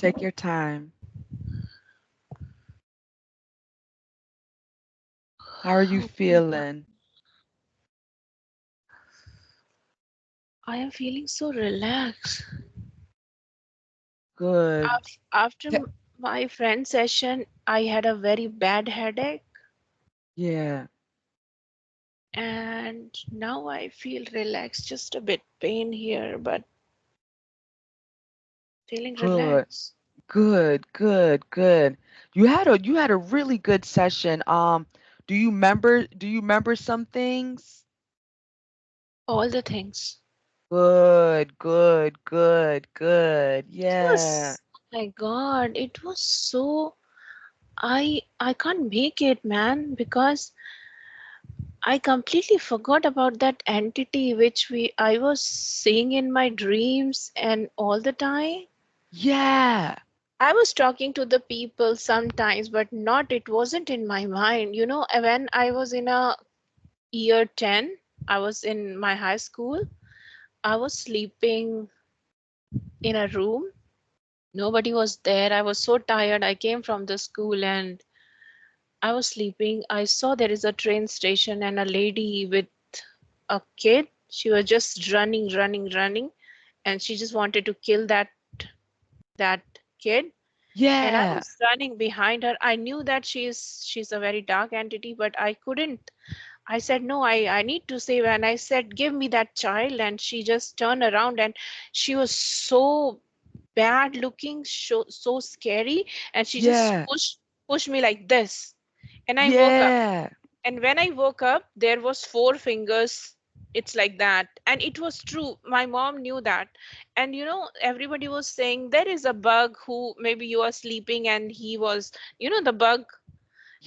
Take your time. How are you Oh my God. feeling? I am feeling so relaxed. Good. After Te- my friend session, I had a very bad headache, Yeah. and now I feel relaxed. Just a bit pain here, but feeling Good. relaxed. Good. Good. Good. You had a really good session. Do you remember some things? All the things. Good. Good. Good. Good. It Yeah. was, oh my God, it was so. I can't make it, man, because I completely forgot about that entity which we I was seeing in my dreams and all the time. Yeah. I was talking to the people sometimes, but not, it wasn't in my mind. When I was in a year 10, I was in my high school. I was sleeping in a room. Nobody was there. I was so tired. I came from the school and I was sleeping. I saw there is a train station and a lady with a kid. She was just running, running, running, and she just wanted to kill that kid. And I Yeah. was running behind her. I knew that she's a very dark entity, but I couldn't. I said no. I need to save her. And I said, give me that child. And she just turned around, and she was so bad looking, so scary, and she just Yeah. pushed me like this, and I woke up. Yeah. And when I woke up, there was four fingers. It's like that. And it was true. My mom knew that. And everybody was saying there is a bug who maybe you are sleeping and he was, the bug,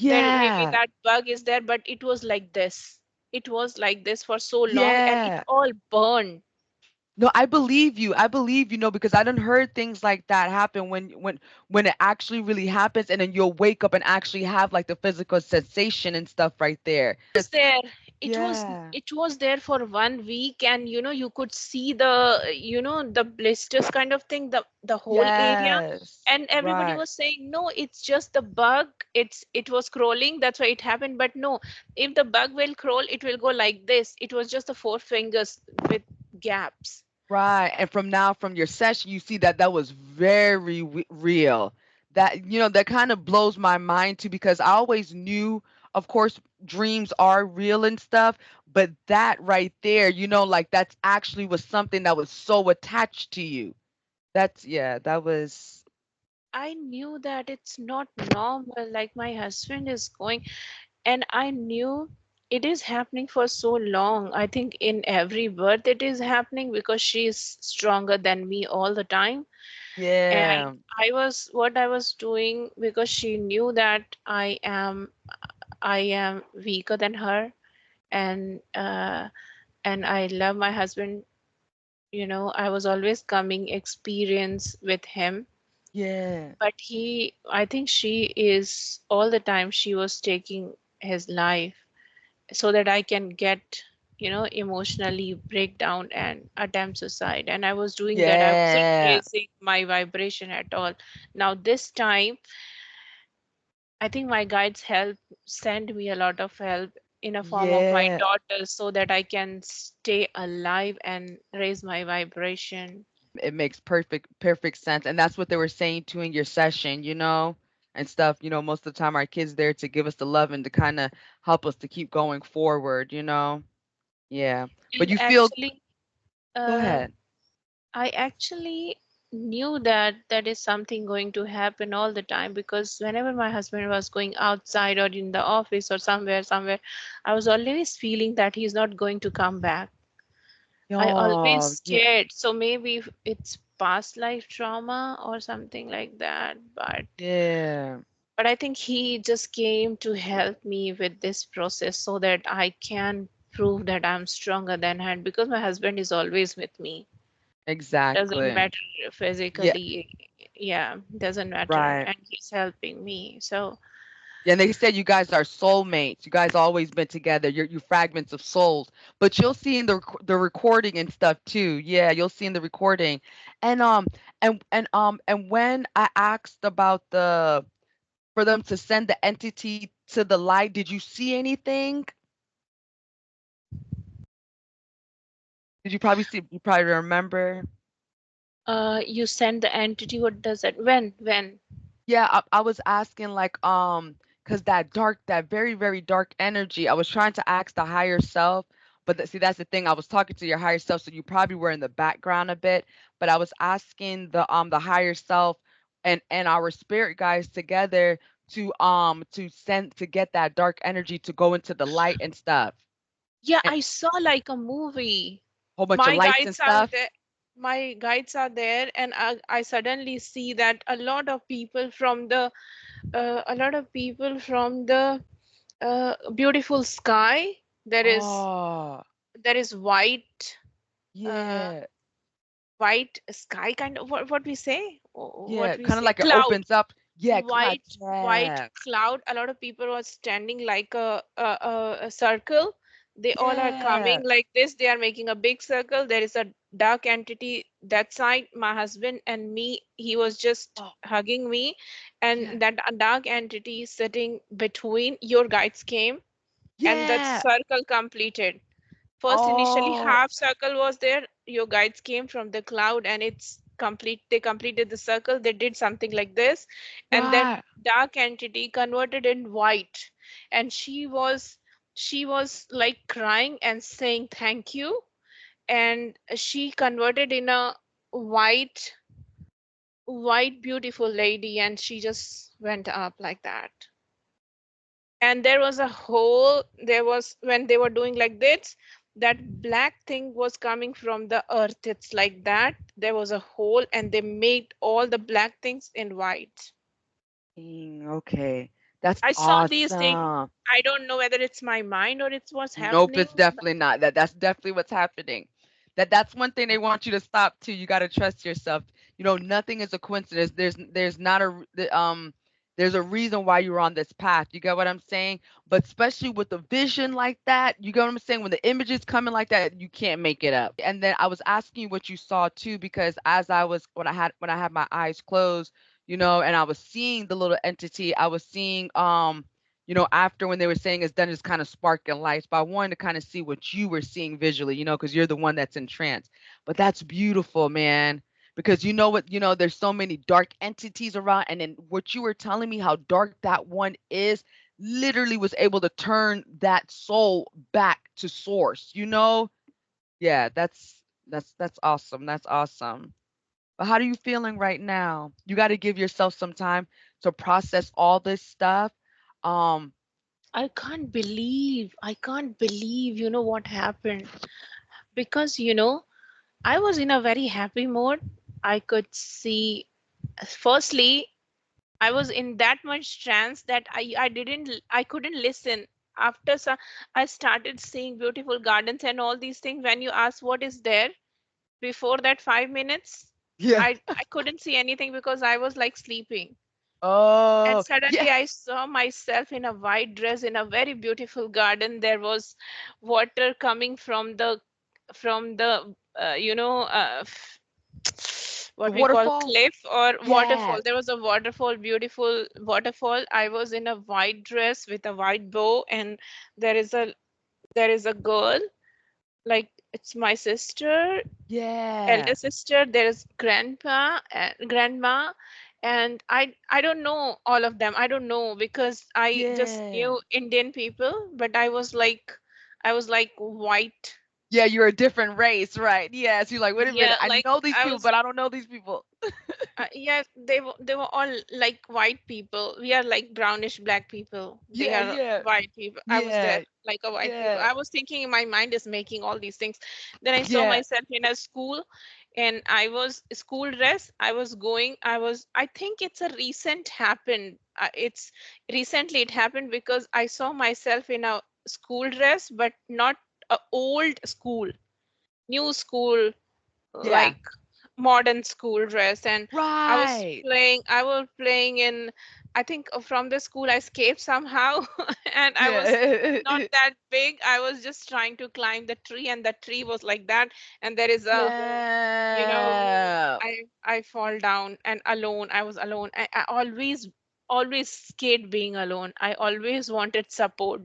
there maybe Yeah. that bug is there, but it was like this. It was like this for so long and it Yeah. all burned. No, I believe you. I believe you know because I done heard things like that happen when it actually really happens, and then you'll wake up and actually have like the physical sensation and stuff right there. Was there. it was Yeah. it was there for 1 week, and you could see the blisters kind of thing, the whole area. Yes. And everybody Right. was saying no, it's just the bug. It was crawling, that's why it happened. But no, if the bug will crawl, it will go like this. It was just the four fingers with gaps. Right. And from your session, you see that that was very real. That, that kind of blows my mind too, because I always knew, of course, dreams are real and stuff, but that right there, like that's actually was something that was so attached to you. Yeah, that was, I knew that it's not normal, like my husband is going. And I knew it is happening for so long. I think in every birth it is happening because she is stronger than me all the time. And yeah, I was doing because she knew that I am weaker than her. And I love my husband. I was always coming experience with him. yeah, But I think she is all the time she was taking his life so that I can get, emotionally break down and attempt suicide. And I was doing that. I wasn't yeah, raising my vibration at all. Now, this time, I think my guides help send me a lot of help in a form of my yeah. daughter so that I can stay alive and raise my vibration. It makes perfect sense, and that's what they were saying too in your session, and stuff. Most of the time our kids there to give us the love and to kind of help us to keep going forward. Yeah, but And you feel. actually, Go uh, ahead. I actually knew that that is something going to happen all the time, because whenever my husband was going outside or in the office or somewhere, I was always feeling that he's not going to come back. I always Oh, yeah, scared. So maybe it's past life trauma or something like that. yeah, But I think he just came to help me with this process so that I can prove that I'm stronger than him, because my husband is always with me. Doesn't exactly. matter Yeah, physically. Yeah, doesn't matter, right. and he's helping me. So Yeah, and they said you guys are soulmates. You guys always been together. You're fragments of souls. But you'll see in the recording and stuff too. Yeah, you'll see in the recording. And And when I asked about the for them to send the entity to the light, did you see anything? Did you probably see? You probably remember. You send the entity. What does that? When? Yeah, I was asking like cuz that dark, that very very dark energy. I was trying to ask the higher self, but see that's the thing. I was talking to your higher self, so you probably were in the background a bit, but I was asking the higher self and our spirit guides together to send to get that dark energy to go into the light and stuff. Yeah, And I saw like a movie. whole bunch of My lights and guides are stuff. there. My guides are there, and I suddenly see that a lot of people from the beautiful sky. There is Oh, there is uh, yeah. white sky, kind of what we say, what Yeah, we kind of say, like it cloud, opens up. Yeah, cloud. white Yeah. cloud. A lot of people were standing like a circle. They all are coming Yeah. like this. They are making a big circle. There is a dark entity that side. My husband and me, he was just Oh, hugging me, yeah. and that a dark entity sitting between. Your guides came, and that Yeah. circle completed. First, initially, Oh, half circle was there. Your guides came from the cloud, and it's complete. They completed the circle. They did something like this, and that right. dark entity converted in white, and she was like crying and saying thank you, and she converted in a white, beautiful lady, and she just went up like that. And there was a hole. There was, when they were doing like this, that black thing was coming from the earth. It's like that. There was a hole, and they made all the black things in white. Okay. That's I saw these things. awesome. I don't know whether it's my mind or it's what's Nope, happening. it's definitely not. That's definitely what's happening. That's one thing they want you to stop too. You got to trust yourself. Nothing is a coincidence. There's not there's a reason why you're on this path. You get what I'm saying? But especially with a vision like that, you get what I'm saying? When the images coming like that, you can't make it up. And then I was asking you what you saw too, because as I was when I had my eyes closed, and I was seeing the little entity, I was seeing after when they were saying it's done, just kind of sparking lights. But I wanted to kind of see what you were seeing visually, because you're the one that's in trance. But that's beautiful, man. Because you know what, there's so many dark entities around. And then what you were telling me, how dark that one is, literally was able to turn that soul back to source. Yeah, that's awesome. That's awesome. But how are you feeling right now? You got to give yourself some time to process all this stuff. Um, I can't believe, what happened. Because, I was in a very happy mode. I could see, firstly, I was in that much trance that I couldn't listen. After some, I started seeing beautiful gardens and all these things. When you ask what is there, before that 5 minutes, yeah. I couldn't see anything because I was like sleeping. And Oh, yeah. suddenly I saw myself in a white dress in a very beautiful garden. There was water coming from the The what we call waterfall? cliff or waterfall. Yeah. There was a waterfall, beautiful waterfall. I was in a white dress with a white bow, and there is a girl, like it's my sister, elder Yeah. sister. There is grandpa and grandma, and I don't know all of them. I don't know because I just Yeah. knew Indian people, but I was like white. Yeah, you're a different race, right? Yes, you're like, wait a minute, Yeah, I like know these I people, was. but I don't know these people. Yeah, they were all like white people. We are like brownish black people. They Yeah, are yeah, white people. I was there yeah, like a white people. yeah, I was thinking my mind is making all these things. Then I saw yeah, myself in a school, and I was school dress. I was going. I think it's a recent happened. It's recently it happened because I saw myself in a school dress, but not a old school, new school, yeah. like. modern school dress. And Right. I was playing in, I think from the school I escaped somehow. And I was not Yeah. that big, I was just trying to climb the tree, and the tree was like that, and there is a, you know, Yeah. I fall down, and alone, I was alone. I always scared being alone. I always wanted support.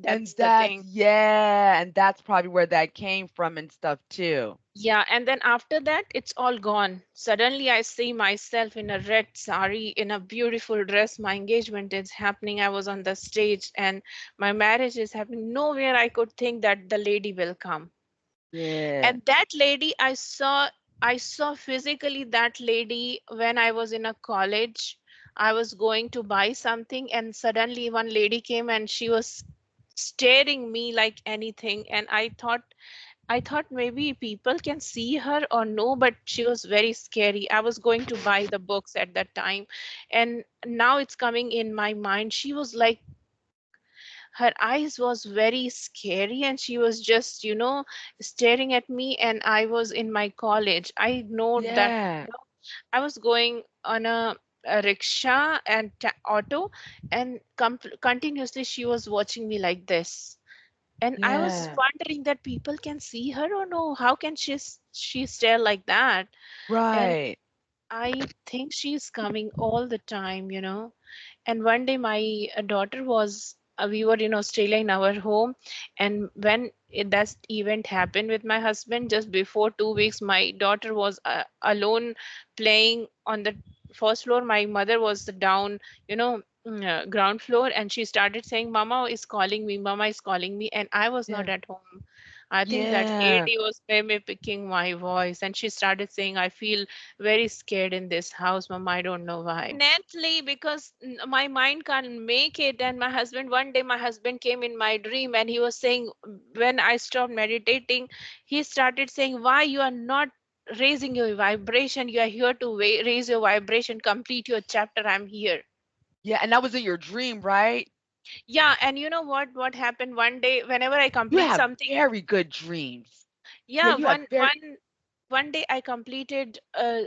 And That's the that's thing. yeah, and that's probably where that came from and stuff too. Yeah, and then after that, it's all gone. Suddenly, I see myself in a red sari, in a beautiful dress. My engagement is happening. I was on the stage, and my marriage is happening. Nowhere I could think that the lady will come. Yeah. And that lady, I saw physically that lady when I was in a college. I was going to buy something, and suddenly one lady came, and she was staring me like anything. And I thought maybe people can see her or no, but she was very scary. I was going to buy the books at that time, and now it's coming in my mind. She was like, her eyes was very scary, and she was just, staring at me. And I was in my college. I know that, Yeah. I was going on a rickshaw and auto, and continuously she was watching me like this. And I was Yeah. wondering that people can see her or no, how can she stare like that. And Right. I think she's coming all the time. And one day my daughter was, we were in Australia in our home. And when that event happened with my husband, just before 2 weeks, my daughter was alone playing on the first floor. My mother was down, ground floor, and she started saying, "Mama is calling me, Mama is calling me," and I was not Yeah. at home. I think that Yeah. lady was maybe picking my voice, and she started saying, "I feel very scared in this house, Mama. I don't know why." Definitely, because my mind can't make it. And one day, my husband came in my dream, and he was saying, when I stopped meditating, he started saying, "Why you are not raising your vibration? You are here to raise your vibration, complete your chapter. I'm here." Yeah, and that was in your dream, right? Yeah, and you know what happened one day, whenever I You complete have something. very good dreams. Yeah, Yeah, you have very one day I completed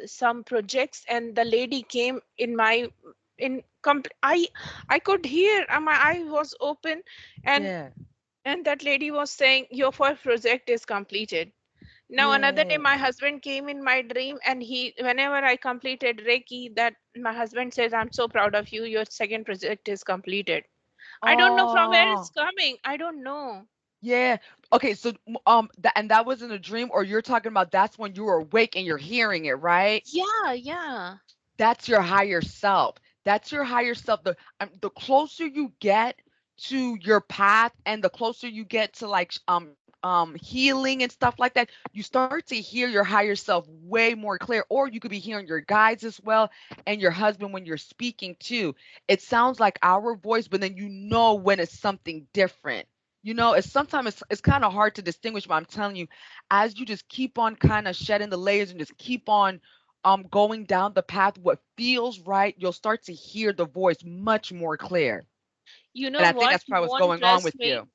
some projects, and the lady came in my in compl- I could hear, my eye was open, and yeah. that lady was saying, "Your first project is completed." Now another day Yeah. my husband came in my dream, and he whenever I completed Reiki, that my husband says, "I'm so proud of you. Your second project is completed." I don't know from where it's Oh, coming. I don't know. yeah. Okay, so and that wasn't a dream, or you're talking about that's when you were awake and you're hearing it, right? Yeah, yeah. That's your higher self. That's your higher self. The closer you get to your path and the closer you get to like healing and stuff like that, you start to hear your higher self way more clear. Or you could be hearing your guides as well and your husband when you're speaking too. It sounds like our voice, but then you know when it's something different. It's sometimes it's kind of hard to distinguish, but I'm telling you, as you just keep on kind of shedding the layers and just keep on going down the path what feels right, you'll start to hear the voice much more clear. You And know I think what? that's You probably what's won't going on trust with me. you.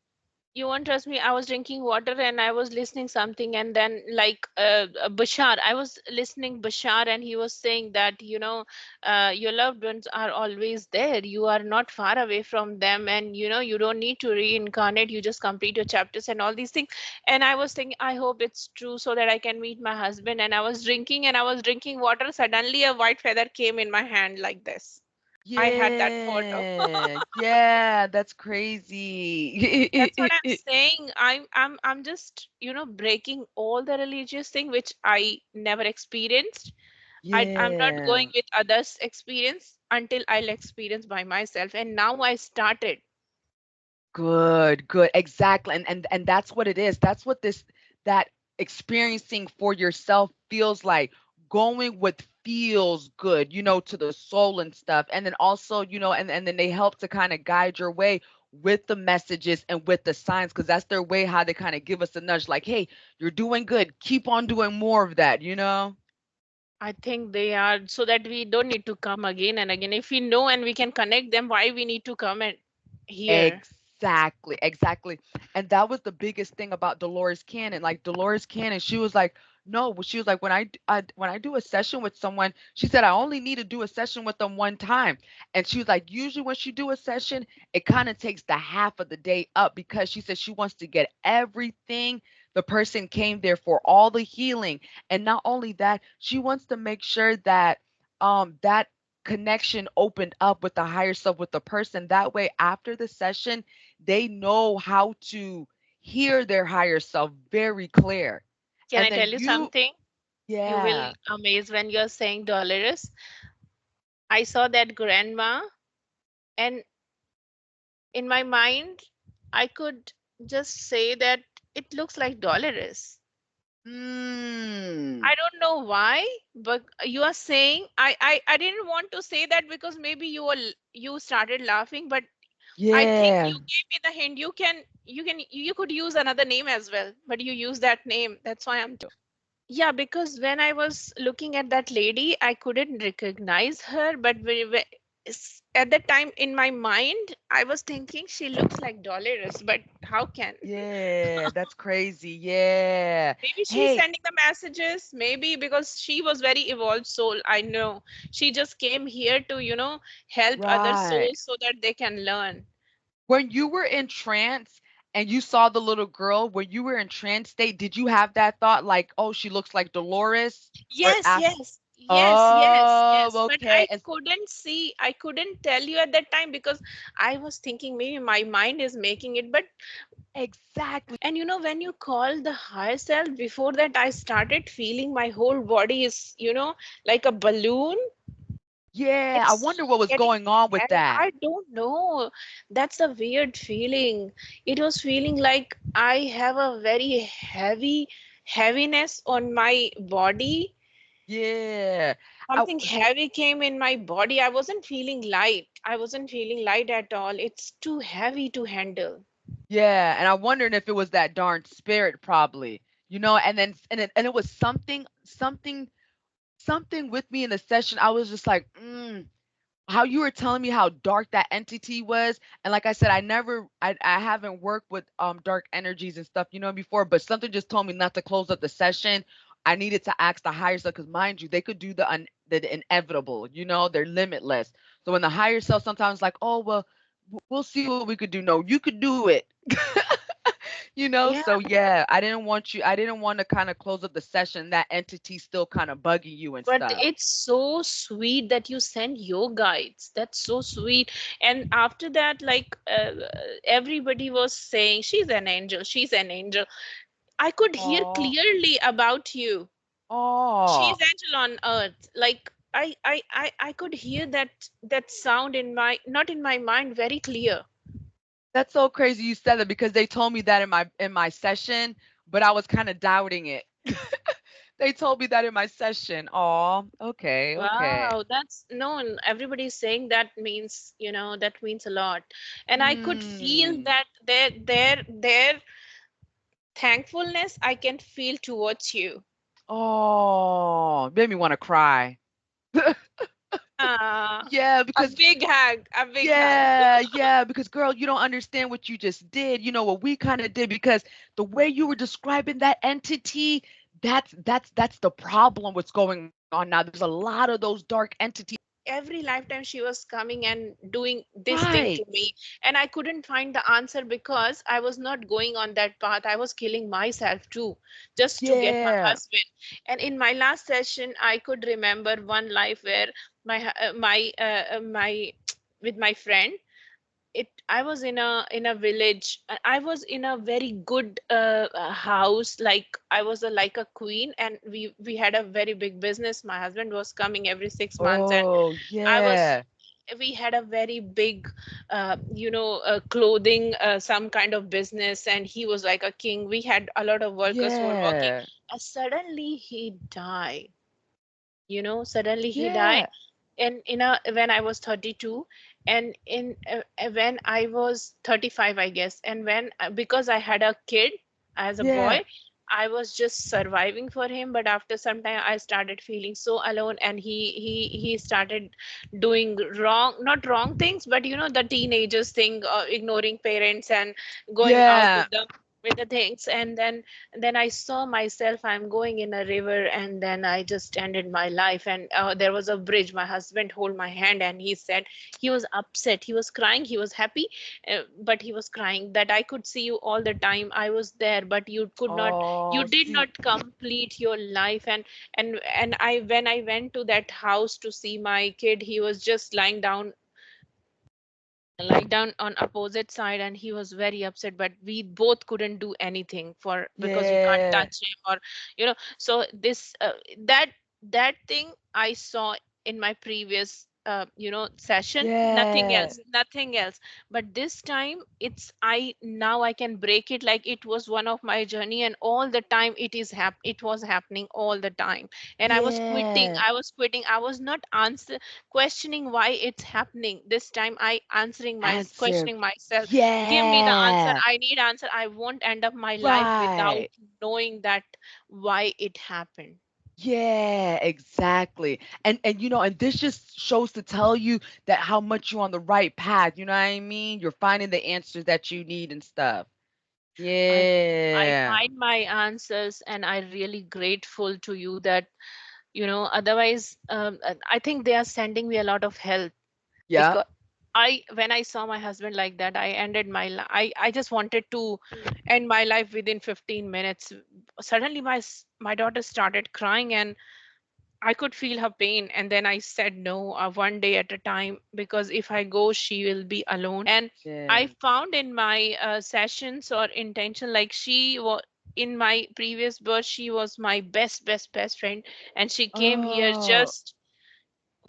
You won't trust me. I was drinking water, and I was listening something, and then like Bashar, I was listening Bashar, and he was saying that, your loved ones are always there. You are not far away from them, and you don't need to reincarnate. You just complete your chapters and all these things. And I was thinking, I hope it's true so that I can meet my husband. And I was drinking water. Suddenly, a white feather came in my hand like this. I had that photo. Yeah, yeah, that's That's what crazy. I'm saying. I'm just, breaking all the religious thing which I never experienced. I'm not going Yeah. with others' experience until I'll experience by myself. And now I started. Good, good. Exactly. And that's what it is. That's what that experiencing for yourself feels like. Going with feels good, to the soul and stuff. And then also, and then they help to kind of guide your way with the messages and with the signs, because that's their way how they kind of give us a nudge like, hey, you're doing good. Keep on doing more of that. I think they are, so that we don't need to come again and again. If we know and we can connect them, why we need to come and here? Exactly, exactly. And that was the biggest thing about Dolores Cannon. Like Dolores Cannon, she was like, No, well, she was like, when I do a session with someone, she said I only need to do a session with them one time. And she was like, usually when she do a session, it kind of takes the half of the day up because she said she wants to get everything the person came there for, all the healing. And not only that, she wants to make sure that that connection opened up with the higher self with the person. That way after the session, they know how to hear their higher self very clear. Can And I tell then you you something? You will yeah. amaze when you're saying Dolores. I saw that grandma, and in my mind, I could just say that it looks like Dolores. Mm. I don't know why, but you are saying I didn't want to say that because maybe you started laughing, but I think Yeah. you gave me the hint. You could use another name as well, but you use that name. That's why I'm. Yeah, because when I was looking at that lady, I couldn't recognize her, but at that time in my mind, I was thinking she looks like Dolores, but how can? Yeah, that's crazy. Yeah. Maybe she's Hey, sending the messages, maybe because she was very evolved soul. I know. She just came here to, help other right. souls so that they can learn. When you were in trance and you saw the little girl, when you were in trance state, did you have that thought like, "Oh, she looks like Dolores?" Or Yes, af yes, yes, yes, Oh, yes. But okay. I couldn't tell you at that time because I was thinking maybe my mind is making it. But, Exactly. and when you call the higher self, before that, I started feeling my whole body is, like a balloon. Yeah, I It's wonder what was getting going on with heavy. that. I don't know. That's a weird feeling. It was feeling like I have a very heaviness on my body. Yeah. I Something heavy came in my body. I wasn't feeling light. I wasn't feeling light at all. It's too heavy to handle. Yeah, and I wondered if it was that darn spirit probably. And then and it was something with me in the session. I was just like, how you were telling me how dark that entity was. And like I said, I haven't worked with dark energies and stuff, before, but something just told me not to close up the session. I needed to ask the higher self because mind you, they could do the inevitable, they're limitless. So when the higher self sometimes like, oh well, we'll see what we could do. No, you could do it. Yeah, So yeah, I didn't want to kind of close up the session, that entity still kind of bugging you and but stuff. it's so sweet that you send your guides. That's so sweet. And after that, like everybody was saying, she's an angel. She's an angel. I could hear Oh, clearly about you. oh. She's angel on earth. Like I could hear that sound in my not in my mind very clear. That's so crazy you said that because they told me that in my session, but I was kind of doubting it. They told me that in my session. Oh, okay, okay. Wow, that's known. Everybody's saying that means, that means a lot. And I could feel Mm. that their thankfulness I can feel towards you. Oh, made me want to cry. Ah, Yeah, a because big hug, a big hug. yeah, because girl, you don't understand what you just did. You know what we kind of did because the way you were describing that entity, that's the problem what's going on now. There's a lot of those dark entities. Every lifetime she was coming and doing this thing Right. to me, and I couldn't find the answer because I was not going on that path. I was killing myself too, just to get my Yeah. husband. And in my last session I could remember one life where my with my friend, it I was in a village. I was in a very good house, like I was like a queen, and we had a very big business. My husband was coming every 6 months, and Oh, I was yeah. we had a very big clothing, some kind of business, and he was like a king. We had a lot of workers who were working. Yeah. Suddenly he died. Suddenly he died. Yeah. And when I was 32, and in when I was 35, I guess. And when because I had a kid as a boy, Yeah. I was just surviving for him. But after some time I started feeling so alone, and he started doing wrong, not wrong things, but the teenagers thing, ignoring parents and going out Yeah. with them. with the things. And then I saw myself, I'm going in a river, and then I just ended my life. And there was a bridge, my husband hold my hand, and he said, he was upset, he was crying, he was happy, but he was crying that I could see you all the time, I was there, but you could not, you Oh, did not see, complete your life. And I, when I went to that house to see my kid, he was just lying down on opposite side, and he was very upset, but we both couldn't do anything for, because we can't yeah, touch him, or so this that that thing I saw in my previous session, nothing yeah, else, nothing else. But this time it's, I now I can break it like it was one of my journey, and all the time it was happening all the time. And I was quitting, yeah. I was not answer questioning why it's happening. This time I answering my, Answer. questioning myself, give me the answer, Yeah, I need answer, I won't end up my life without right. knowing that why it happened. Yeah, exactly. And and this just shows to tell you that how much you're on the right path. You know what I mean? You're finding the answers that you need and stuff. i I Yeah. find my answers, and I really grateful to you that, otherwise, I think they are sending me a lot of help. Yep. Because I, when I saw my husband like that, I ended my I just wanted to end my life within 15 minutes. Suddenly my daughter started crying, and I could feel her pain. And then I said no, one day at a time, because if I go, she will be alone. And I Yeah. found in my sessions or intention, like she was in my previous birth, she was my best friend, and she came here Oh. just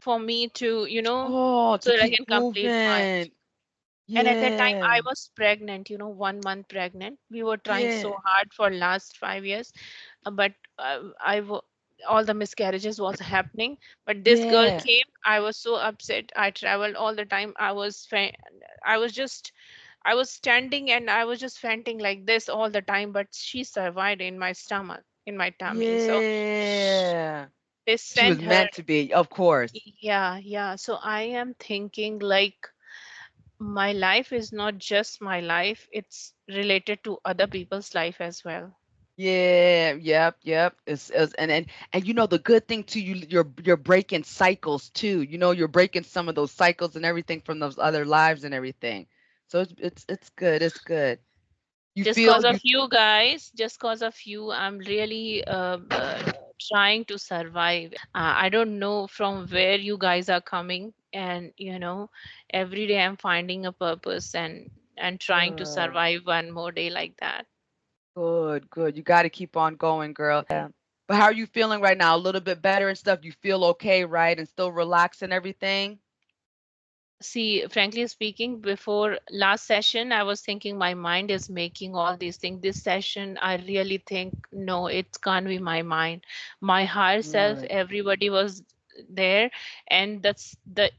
for me to, Oh, so to that I keep can complete my. moving. And at that time Yeah. I was pregnant, 1 month pregnant. We were trying Yeah. so hard for last 5 years, but all the miscarriages was happening. But this girl Yeah. came, I was so upset, I traveled all the time, I was just, I was standing, and I was just fainting like this all the time, but she survived in my stomach, in my tummy. So Yeah. they She was sent her. meant to be, of course. Yeah, yeah. So I am thinking like, my life is not just my life, it's related to other people's life as well. Yeah, yep, yep. It's and the good thing too, you're breaking cycles too. You're breaking some of those cycles and everything from those other lives and everything. So it's good. It's good. You Just feel cause of you you guys, just cause of you, I'm really trying to survive. I don't know from where you guys are coming, and every day I'm finding a purpose, and trying to good, survive one more day like that. good, good. You got to keep on going, girl. Yeah. But how are you feeling right now? A little bit better and stuff. You feel okay, right? And still relaxed and everything. See, frankly speaking, before last session, I was thinking my mind is making all these things. This session, I really think, no, it can't be my mind. My higher self, Right. everybody was there. And that's the,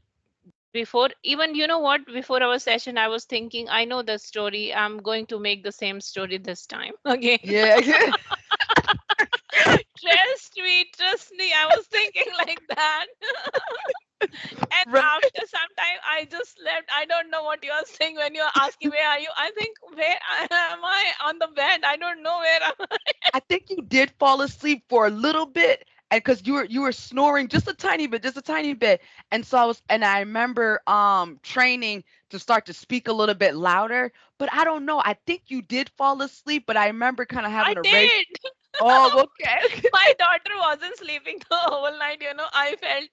before, even, you know what, before our session, I was thinking, I know the story. I'm going to make the same story this time. Again. Yeah. Trust me, I was thinking like that. And Right. after some time, I just left. I don't know what you are saying when you are asking where are you. I think, where am I? On the bed. I don't know where am I. I think you did fall asleep for a little bit, and because you were snoring just a tiny bit, just a tiny bit, and so I remember training to start to speak a little bit louder, but I don't know. I think you did fall asleep, but I remember kind of I having a race. did. Oh, okay. My daughter wasn't sleeping the whole night. I felt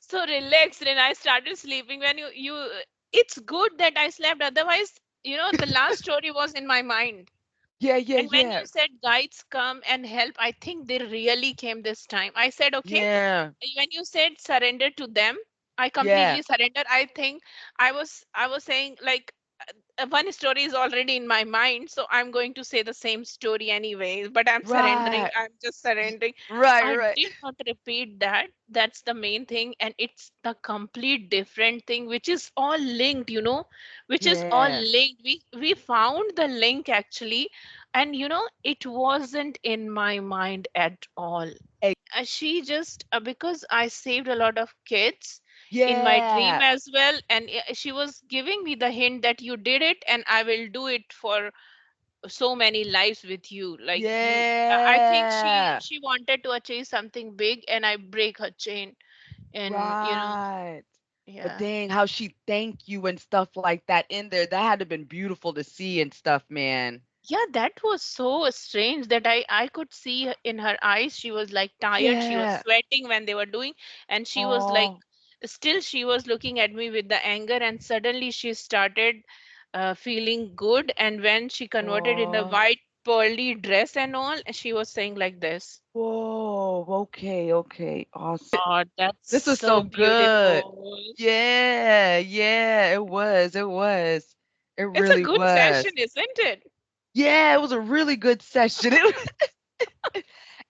so relaxed, and I started sleeping. When it's good that I slept. Otherwise, the last story was in my mind. Yeah, yeah, And when yeah, you said guides come and help, I think they really came this time. I said, okay. yeah, When you said surrender to them, I yeah. completely surrendered. I think I was saying like, one story is already in my mind, so I'm going to say the same story anyways, but I'm surrendering, Right. I'm just surrendering. Right, I right. did not repeat that. That's the main thing, and it's the complete different thing, which is all linked, which is all Yeah. linked. We found the link actually, and it wasn't in my mind at all. She just, because I saved a lot of kids in my dream Yeah. as well, and she was giving me the hint that you did it, and I will do it for so many lives with you. Like you, I think Yeah. she wanted to achieve something big, and I break her chain. And Right. But yeah. dang, how she thanked you and stuff like that in there. That had to been beautiful to see and stuff, man. Yeah, that was so strange that I could see in her eyes she was like tired, she was Yeah. sweating when they were doing, and she was like, Oh, still she was looking at me with the anger, and suddenly she started feeling good, and when she converted in the oh. white pearly dress and all, she was saying like this. Whoa. Okay, okay. Awesome. Oh, that's This was so so good. beautiful. Yeah, yeah, it was. It was. It It's a really good was. session, isn't it? Yeah, it was a really good session.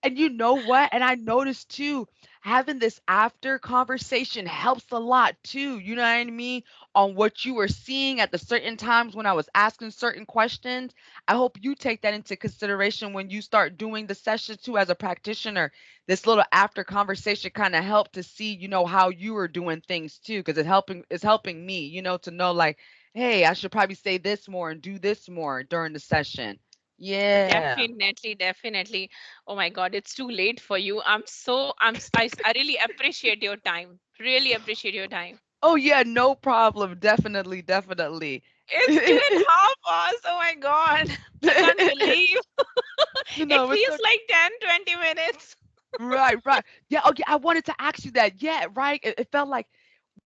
And you know what? And I noticed too, having this after conversation helps a lot too. You know what I mean? On what you were seeing at the certain times when I was asking certain questions. I hope you take that into consideration when you start doing the session too as a practitioner. This little after conversation kind of helped to see, how you were doing things too, because it's helping me, to know like, hey, I should probably say this more and do this more during the session. Yeah. Definitely, definitely. Oh my God, it's too late for you. I really appreciate your time. Really appreciate your time. Oh yeah, no problem. Definitely, definitely. It's 2.5 hours. Oh my God. I can't believe it No, it's feels okay. like 10, 20 minutes. Right, right. Yeah, okay. I wanted to ask you that. Yeah, right. It felt like,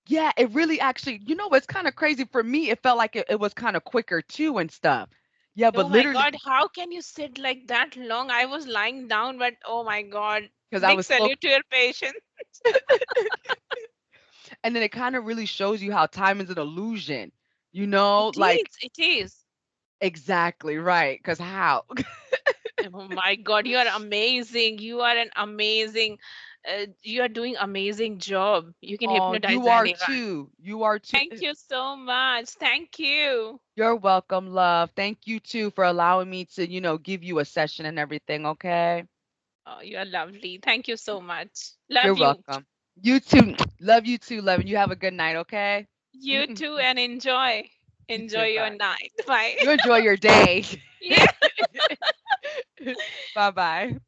yeah, it really actually, it's kind of crazy for me. It felt like it was kind of quicker too and stuff. Yeah, but Oh my literally God, how can you sit like that long? I was lying down, but oh my God. because I Big was so, salute to your patience. and then it kind of really shows you how time is an illusion. It Like is, it is. exactly right. Because how? Oh my God, you are amazing. You are an amazing, you are doing amazing job. You can Oh, hypnotize you are anyone. too. You are too. Thank you so much. Thank you. You're welcome, love. Thank you too for allowing me to, give you a session and everything, okay? Oh, you are lovely. Thank you so much. You're Love you. welcome. You too. Love you too, love. And you have a good night, okay? You too, and enjoy. You Enjoy too. your Bye. night. Bye. You enjoy your day. Yeah. Bye bye.